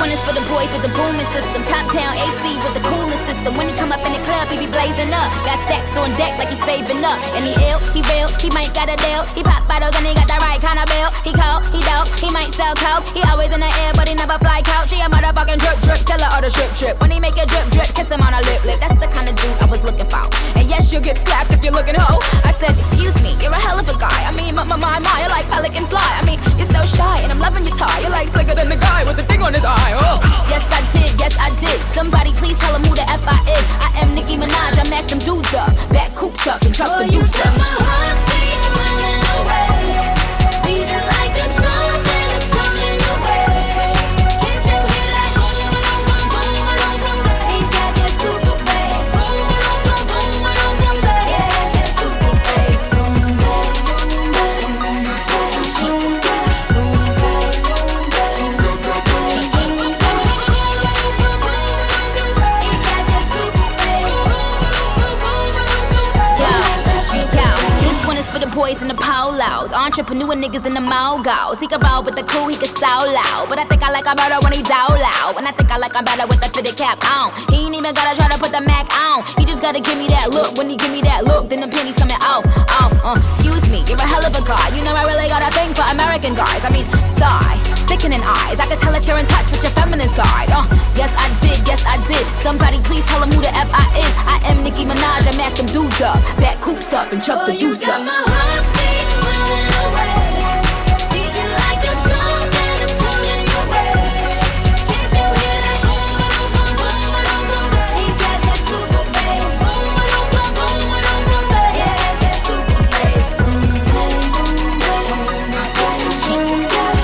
one is for the boys with the booming system. Top down AC with the cooling system. When he come up in the club, he be blazing up. Got stacks on deck like he's saving up. And he ill, he real, he might got a deal. He pop bottles and he got the right kind of bill. He cold, he dope, he might sell coke. He always in the air, but he never fly couch. He a motherfucking drip drip, seller or the strip. When he make a drip drip, kiss him on a lip. That's the kind of dude I was looking for. And yes, you'll get slapped if you're looking ho. I said, excuse me, you're a hell of a guy. I mean, you're like pelican fly. I mean, you're so shy and I'm loving your tie. You're like slicker than the guy with the thing on his eye. Oh, yes I did. Somebody please tell him who the F I is. I am Nicki Minaj, I mack them dudes up. Back coops up and truck the youth up. You got my heartbeat running away, beating like a drum and it's coming your way. Can't you hear that boom, boom, boom, boom, boom, boom? He got that super bass. Boom, boom, boom, boom, boom, boom, boom. Yeah, it's that super bass. Boom, boom, boom, boom, boom, boom, boom. For the boys in the polos, entrepreneur niggas in the mogos. He can roll with the cool, he can so loud. But I think I like him better when he down loud. And I think I like him better with the fitted cap on. He ain't even gotta try to put the Mac on. He just gotta give me that look. When he give me that look, then the pennies coming off. Excuse me, you're a hell of a guy. You know I really got a thing for American guys. I mean, sigh, sickening eyes. I can tell that you're in touch with your feminine side. Yes I did. Somebody please tell him who the F I is. I am Nicki Minaj, I mack them dudes up. Back coops up and chuck the youth up. You got my heartbeat running away, beating like a drum and it's coming your way. Can't you hear that boom, boom, boom, boom, boom, boom? He got that super bass. Boom, boom, boom, boom, boom, boom, boom. Yeah, it's that super bass. Boom, boom, boom, boom, boom, boom. He got that super bass.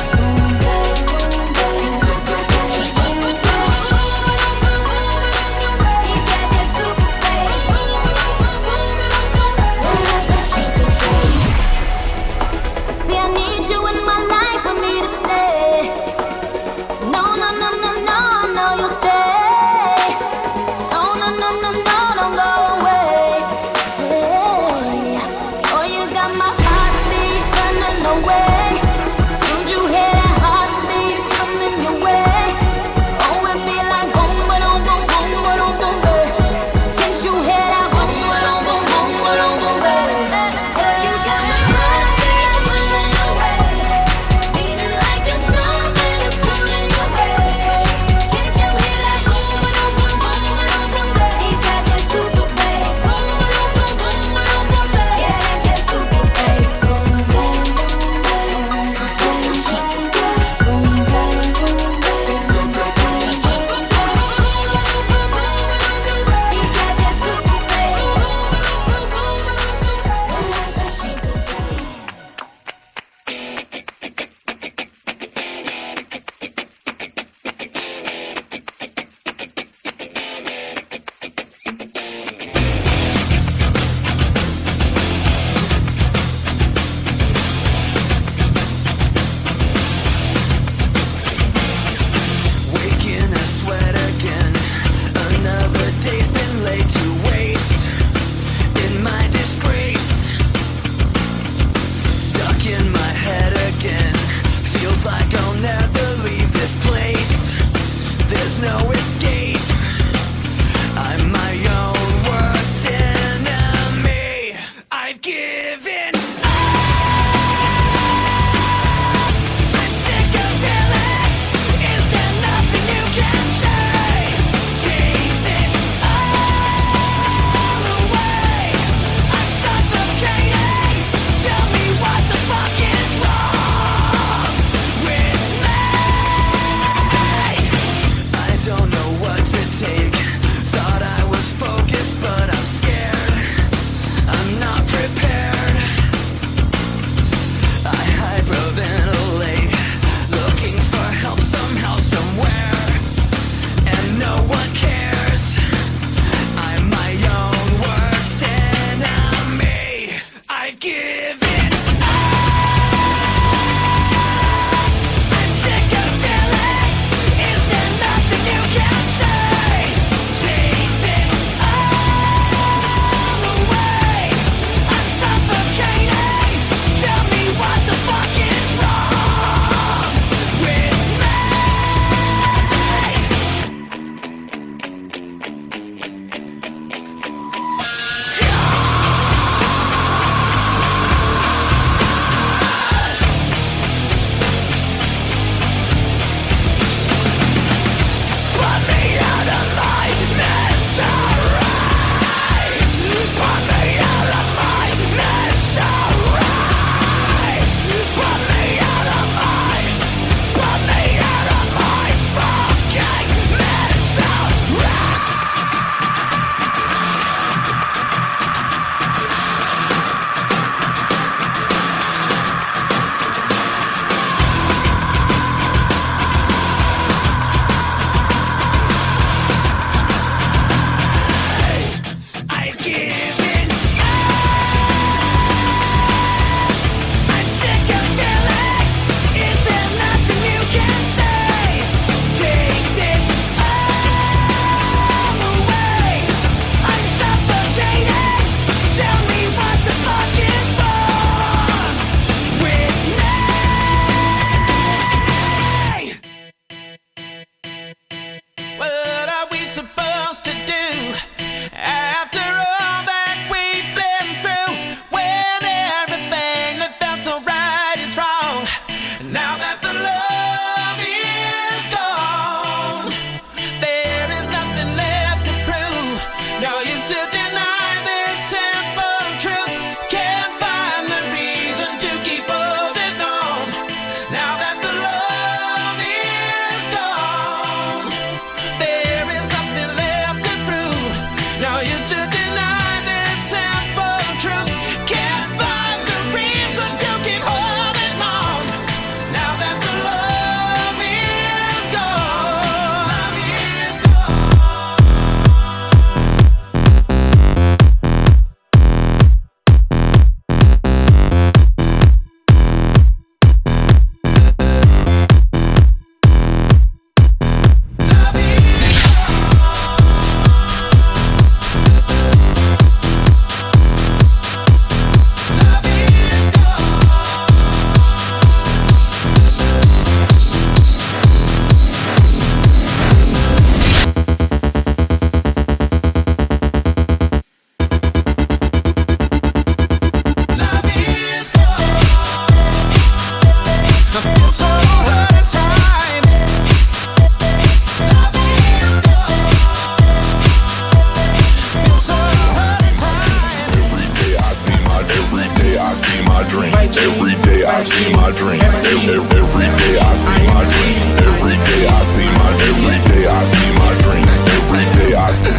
I see my dream. Every day I see my dream. Every day I see my. Every day I see my dream. Every day I see.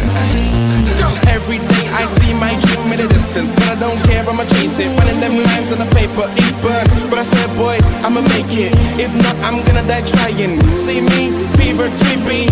Every day I see my dream in the distance, but I don't care, I'ma chase it. Running them lines on the paper, ink burn. But I said, boy, I'ma make it. If not, I'm gonna die trying. See me, fever, 3B.